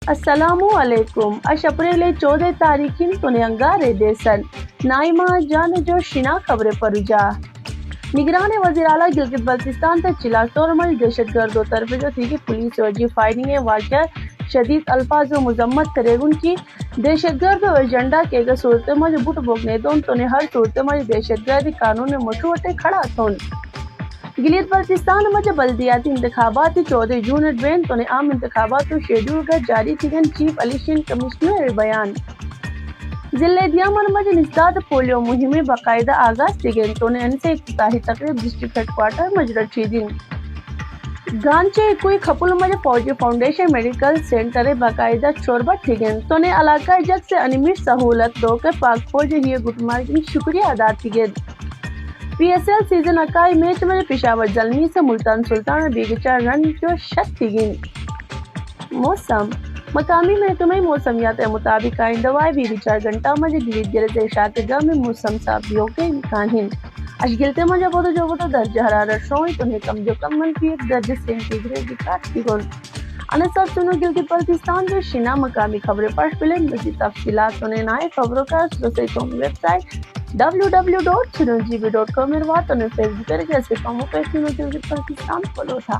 السلام علیکم. اپریل 14 تاریخین تو انگارے دیسن نائمہ جان جو شنا خبریں پر جا نگران وزیر اعلیٰ گلگت بلتستان تک چلا تورمل دہشت گردوں طرف جو تھی کہ پولیس وجہ فائرنگ واقعہ شدید الفاظ و مذمت کرے ان کی دہشت گرد ایجنڈا کے گا صورت مجھ بٹ بوگنے دون تو نے ہر صورت مجھ دہشت گردی قانون میں مشروط کھڑا تھون. گلگت بلتستان مجھ بلدیاتی انتخابات 14 جون بین تو نے عام انتخابات و شیڈول کا جاری تھی چیف الیکشن کمشنر بیان ضلع دیامن مجھ نسداد پولیو مہم باقاعدہ آغاز تھی گئی تو نے ان سے افتتاحی تقریب ڈسٹرکٹ ہیڈ کوارٹر مجھ رکھی دن گانچے کوئی کھپل مجھ فوجی فاؤنڈیشن میڈیکل سینٹر باقاعدہ چوربہ تھی گئی تو نے علاقہ جگ سے انیمش سہولت دو کے پاک فوج ہی گٹمار کی شکریہ ادا تھی گئی. P S L season 21 match میں پشاور زلمی سے ملتان سلطان بیگچا رن جو شت تھی گئی. موسم مقامی محکمہ موسمیات کے مطابق آئندہ بھی 4 گھنٹہ مجھے گلگت گرز اشاعت گاہ میں موسم صاف ہو کے امکان ہیں. اشگلتے مجھے بہت جو بہت درجہ حرارت شوئی تو کم جو کم -1 درجہ سینٹی گریڈ ریکارڈ کی گون. انصاف سنو گلگت بلتستان جو شنا مقامی خبریں پڑھ پلے مزید تفصیلات انہیں نئے خبروں کا رسائی تو ویب سائٹ www.sunugb.com میں بات انہیں فیس بک پر جیسے کاموں پہ گلگت بلتستان فالو تھا.